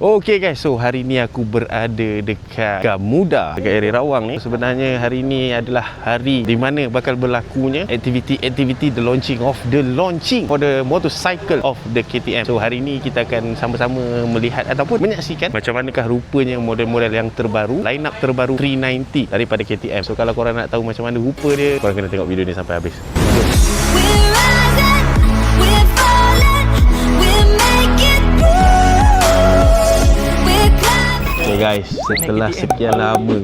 Okay guys, so hari ni aku berada dekat Gamuda, dekat area Rawang ni. Sebenarnya hari ni adalah hari di mana bakal berlakunya aktiviti the launching for the motorcycle of the KTM. So hari ni kita akan sama-sama melihat ataupun menyaksikan macam manakah rupanya model-model yang terbaru, line up terbaru 390 daripada KTM. So kalau korang nak tahu macam mana rupa dia, korang kena tengok video ni sampai habis. Okay guys, setelah sekian lama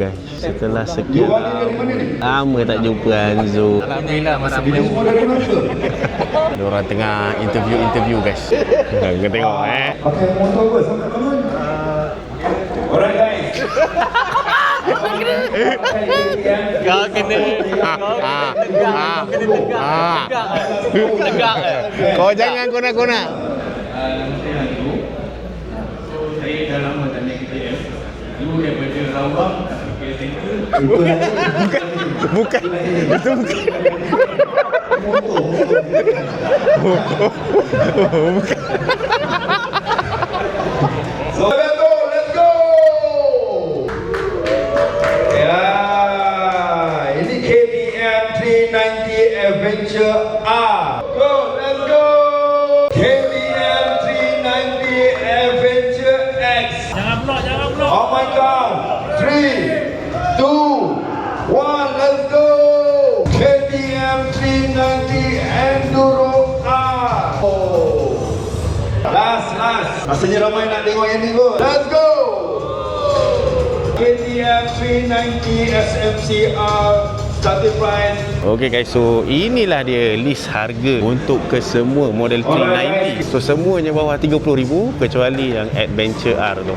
tak jumpa Anzo. Alhamdulillah masih berjumpa. Diorang tengah interview guys. Kena tengok Pakai motor apa? Sampai kamu? Alright guys. Kau kena Tegak. Kau jangan konak-konak. Saya dah lama tak naik KTM. Dulu daripada Rawang ke Tengku. Bukan. Itu bukan. Bukan. So let's go. Ya, ini KTM 390 Adventure R. Let's go. KTM 390 Adventure X. Jangan blok. Oh my god. 3, 2, 1, let's go. KTM 390 Enduro R. Last. Rasanya ramai nak tengok yang ni kot. Let's go. KTM 390 SMCR starting price. Okay guys, so inilah dia list harga untuk kesemua model 390. So semuanya bawah 30,000 kecuali yang Adventure R tu.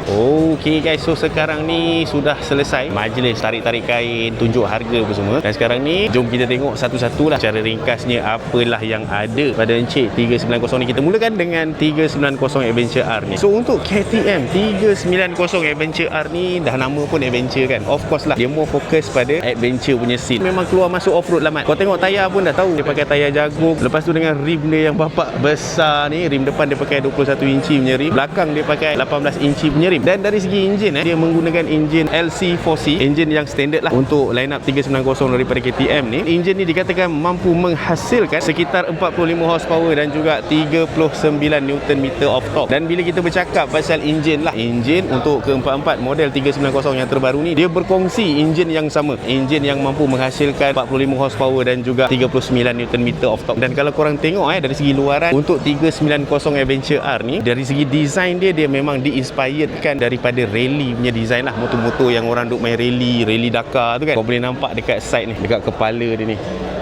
Okay guys, so sekarang ni sudah selesai majlis tarik-tarik kain, tunjuk harga apa semua. Dan sekarang ni jom kita tengok satu-satu lah cara ringkasnya apalah yang ada pada Encik 390 ni. Kita mulakan dengan 390 Adventure R ni. So untuk KTM 390 Adventure R ni, dah nama pun Adventure kan. Of course lah, dia more fokus pada adventure punya scene. Memang keluar masuk off-road lah mat. Kau tengok tayar pun dah tahu dia pakai tayar jagung. Lepas tu dengan rim dia yang bapak besar ni, rim depan dia pakai 21 inci punya rim, belakang dia pakai 18 inci punya rim. Dan dari segi enjin dia menggunakan enjin LC4C, enjin yang standard lah untuk line up 390 daripada KTM ni. Enjin ni dikatakan mampu menghasilkan sekitar 45 horsepower dan juga 39 Nm of torque. Dan bila kita bercakap pasal enjin lah, enjin untuk keempat-empat model 390 yang terbaru ni, dia berkongsi enjin yang sama, enjin yang mampu menghasilkan 45 horsepower dan juga 39 Nm of torque. Dan kalau korang tengok dari segi luaran untuk 390 Adventure R ni, dari segi design dia memang diinspiredkan daripada rally punya design lah, motor-motor yang orang duk main rally Dakar tu kan. Kau boleh nampak dekat side ni, dekat kepala dia ni,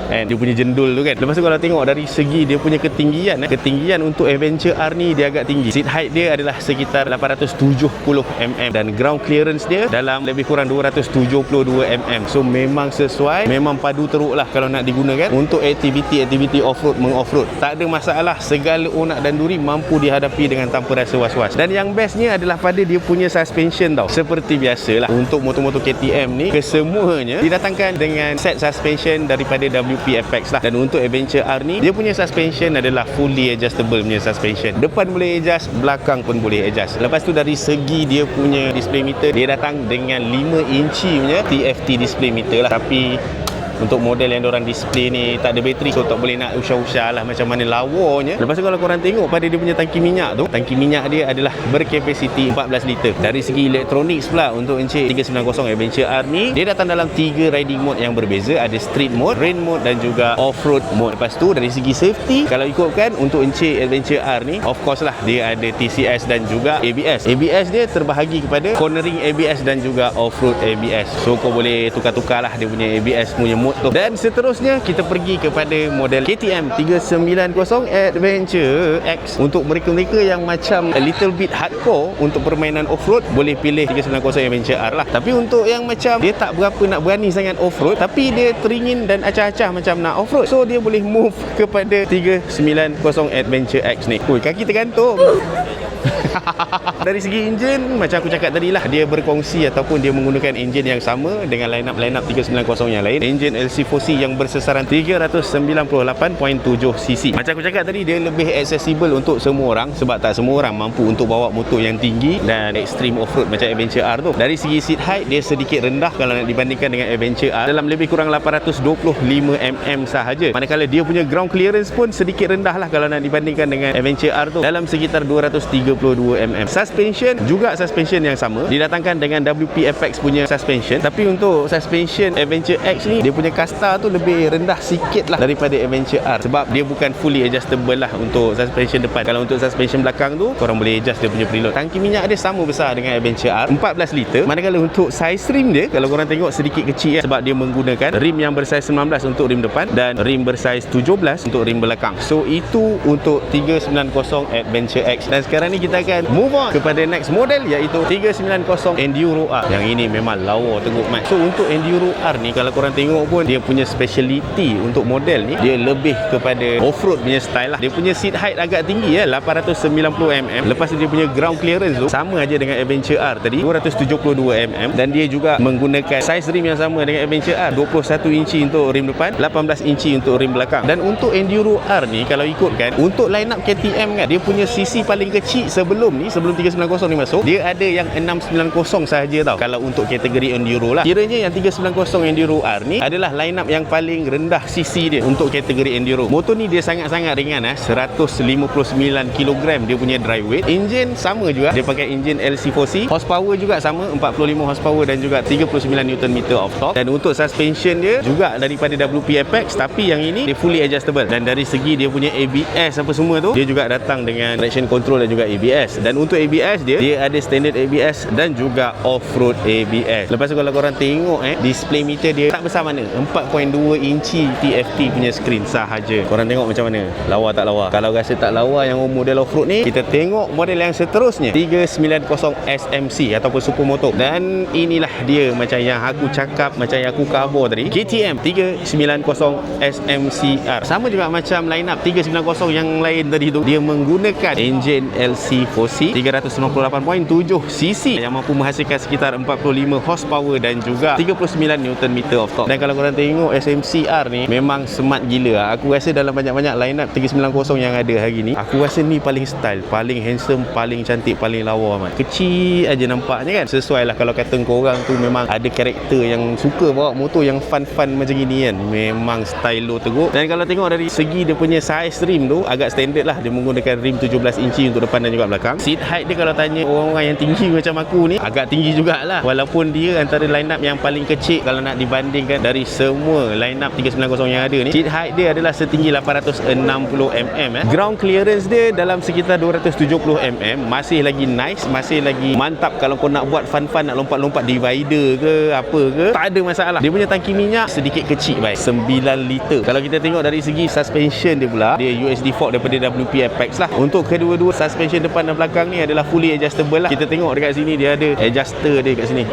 dia punya jendul tu kan. Lepas tu kalau tengok dari segi dia punya ketinggian untuk Adventure R ni, dia agak tinggi. Seat height dia adalah sekitar 870 mm dan ground clearance dia dalam lebih kurang 272 mm. So memang sesuai, memang padu teruk lah kalau nak digunakan untuk aktiviti off-road, meng-off-road. Tak ada masalah, segala onak dan duri mampu dihadapi dengan tanpa rasa was-was. Dan yang bestnya adalah pada dia punya suspension tau. Seperti biasalah untuk motor-motor KTM ni, kesemuanya didatangkan dengan set suspension daripada WP Apex lah. Dan untuk Adventure R ni, dia punya suspension adalah fully adjustable punya suspension. Depan boleh adjust, belakang pun boleh adjust. Lepas tu dari segi dia punya display meter, dia datang dengan 5 inci punya TFT display meter lah. Tapi untuk model yang diorang display ni tak ada bateri, so tak boleh nak usah-usah lah macam mana lawanya. Lepas tu kalau korang tengok pada dia punya tangki minyak tu, tangki minyak dia adalah berkapasiti 14 liter. Dari segi elektronik pula untuk Encik 390 Adventure R ni, dia datang dalam 3 riding mode yang berbeza. Ada street mode, rain mode dan juga off-road mode. Lepas tu dari segi safety, kalau ikutkan untuk Encik Adventure R ni, of course lah dia ada TCS dan juga ABS. ABS dia terbahagi kepada cornering ABS dan juga off-road ABS. So kau boleh tukar-tukar lah dia punya ABS punya mode tu. Dan seterusnya kita pergi kepada model KTM 390 Adventure X. Untuk mereka-mereka yang macam a little bit hardcore untuk permainan off-road, boleh pilih 390 Adventure R lah. Tapi untuk yang macam dia tak berapa nak berani sangat off-road, tapi dia teringin dan acah-acah macam nak off-road, so dia boleh move kepada 390 Adventure X ni. Ui, kaki tergantung. Dari segi enjin, macam aku cakap tadi lah, dia berkongsi ataupun dia menggunakan enjin yang sama dengan line-up 390 yang lain. Enjin LC4C yang bersesaran 398.7cc. Macam aku cakap tadi, dia lebih accessible untuk semua orang sebab tak semua orang mampu untuk bawa motor yang tinggi dan extreme off-road macam Adventure R tu. Dari segi seat height, dia sedikit rendah kalau nak dibandingkan dengan Adventure R, dalam lebih kurang 825mm sahaja. Manakala dia punya ground clearance pun sedikit rendah lah kalau nak dibandingkan dengan Adventure R tu, dalam sekitar 232mm. Suspension juga suspension yang sama, didatangkan dengan WP Apex punya suspension. Tapi untuk suspension Adventure X ni, dia punya kasta tu lebih rendah sikit lah daripada Adventure R sebab dia bukan fully adjustable lah untuk suspension depan. Kalau untuk suspension belakang tu, korang boleh adjust dia punya preload. Tangki minyak dia sama besar dengan Adventure R, 14 liter. Manakala untuk size rim dia, kalau korang tengok sedikit kecil sebab dia menggunakan rim yang bersaiz 19 untuk rim depan dan rim bersaiz 17 untuk rim belakang. So itu untuk 390 Adventure X. Dan sekarang ni kita akan move on kepada next model, iaitu 390 Enduro R. Yang ini memang lawa teruk mat. So untuk Enduro R ni, kalau korang tengok pun, dia punya speciality untuk model ni, dia lebih kepada off-road punya style lah. Dia punya seat height agak tinggi 890mm. Lepas tu dia punya ground clearance tu sama aja dengan Adventure R tadi, 272mm. Dan dia juga menggunakan size rim yang sama dengan Adventure R, 21 inci untuk rim depan, 18 inci untuk rim belakang. Dan untuk Enduro R ni, kalau ikutkan untuk line up KTM kan, dia punya CC paling kecil sebelum 390 ni masuk, dia ada yang 690 sahaja tau kalau untuk kategori Enduro lah. Kiranya yang 390 Enduro R ni adalah line up yang paling rendah CC dia untuk kategori Enduro. Motor ni dia sangat-sangat ringan 159kg dia punya dry weight. Enjin sama juga, dia pakai enjin LC4C. Horsepower juga sama, 45 horsepower dan juga 39 Nm of torque. Dan untuk suspension dia juga daripada WP Apex, tapi yang ini dia fully adjustable. Dan dari segi dia punya ABS apa semua tu, dia juga datang dengan traction control dan juga ABS. Dan untuk ABS dia ada standard ABS dan juga off-road ABS. Lepas tu kalau korang tengok display meter dia tak besar mana, 4.2 inci TFT punya screen sahaja. Korang tengok macam mana, lawa tak lawa? Kalau rasa tak lawa yang model off-road ni, kita tengok model yang seterusnya, 390 SMC ataupun Supermoto. Dan inilah dia macam yang aku cakap, macam yang aku khabar tadi, KTM 390 SMCR. Sama juga macam line up 390 yang lain tadi tu, dia menggunakan enjin LC4C 398.7cc yang mampu menghasilkan sekitar 45 horsepower dan juga 39 Nm of torque. Dan kalau korang tengok SMCR ni memang smart gila. Aku rasa dalam banyak-banyak line up 390 yang ada hari ni, aku rasa ni paling style, paling handsome, paling cantik, paling lawa amat. Kecil aja nampaknya kan. Sesuai lah kalau kata korang tu memang ada karakter yang suka bawa motor yang fun-fun macam gini kan. Memang stylo teruk. Dan kalau tengok dari segi dia punya size rim tu agak standard lah. Dia menggunakan rim 17 inci untuk depan dan juga belakang. Seat height dia kalau tanya orang-orang yang tinggi macam aku ni, agak tinggi jugalah. Walaupun dia antara line up yang paling kecil kalau nak dibandingkan dari semua line up 390 yang ada ni. Seat height dia adalah setinggi 860mm. Ground clearance dia dalam sekitar 270mm. Masih lagi nice, masih lagi mantap kalau kau nak buat fun-fun, nak lompat-lompat divider ke apa ke, tak ada masalah. Dia punya tangki minyak sedikit kecil baik, 9 liter. Kalau kita tengok dari segi suspension dia pula, dia USD fork daripada WP Apex lah. Untuk kedua-dua suspension depan dan belakang ni adalah fully adjustable lah. Kita tengok dekat sini dia ada adjuster dia kat sini,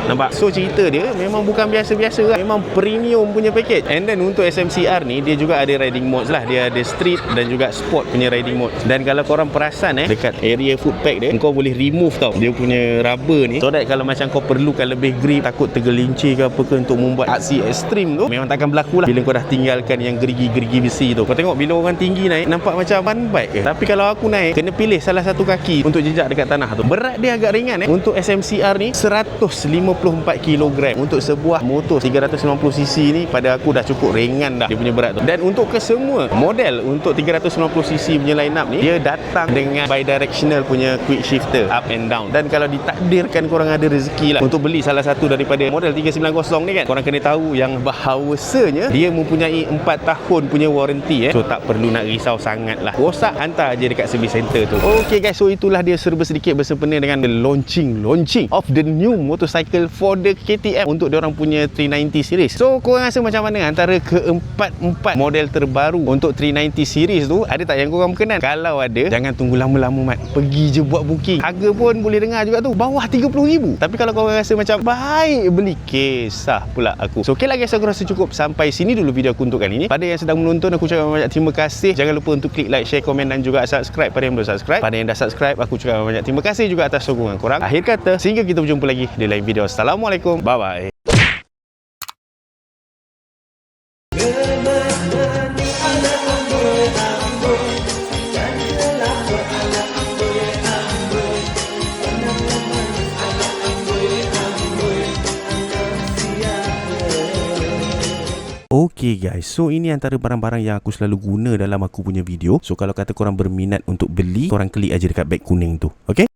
nampak? So cerita dia memang bukan biasa-biasa lah, memang premium punya package. And then untuk SMCR ni, dia juga ada riding modes lah. Dia ada street dan juga sport punya riding mode. Dan kalau korang perasan dekat area foot pack dia, kau boleh remove tau dia punya rubber ni, so that kalau macam kau perlukan lebih grip, takut tergelincir ke apa ke untuk membuat aksi ekstrim tu, memang takkan berlaku lah bila kau dah tinggalkan yang gerigi-gerigi besi tu. Kau tengok bila orang tinggi naik nampak macam fun bike ke, tapi kalau aku naik kena pilih salah satu kaki untuk jejak dekat tanah tu. Berat dia agak ringan Untuk SMCR ni 154kg. Untuk sebuah motor 390cc ni, pada aku dah cukup ringan dah dia punya berat tu. Dan untuk kesemua model untuk 390cc punya line up ni, dia datang dengan bidirectional punya quick shifter up and down. Dan kalau ditakdirkan korang ada rezeki lah untuk beli salah satu daripada model 390 ni kan, korang kena tahu yang bahawasanya dia mempunyai 4 tahun punya warranty So tak perlu nak risau sangat lah. Rosak hantar je dekat service center tu. Okay guys, so itulah dia serba sedikit bersempena dengan the launching of the new motorcycle sale for the KTM untuk diorang punya 390 series. So korang rasa macam mana antara keempat model terbaru untuk 390 series tu? Ada tak yang korang berkenan? Kalau ada, jangan tunggu lama-lama Mat, pergi je buat booking. Harga pun boleh dengar juga tu, bawah 30,000. Tapi kalau korang rasa macam baik beli, kisah pula aku. So okay lah guys, aku rasa cukup sampai sini dulu video aku untuk kali ni. Pada yang sedang menonton, aku ucapkan banyak terima kasih. Jangan lupa untuk klik like, share, komen dan juga subscribe pada yang belum subscribe. Pada yang dah subscribe, aku ucapkan banyak terima kasih juga atas sokongan korang. Akhir kata, sehingga kita berjumpa lagi di lain video. Assalamualaikum, bye bye. Okay guys, so ini antara barang-barang yang aku selalu guna dalam aku punya video. So kalau kata korang berminat untuk beli, korang klik aja dekat beg kuning tu. Okay?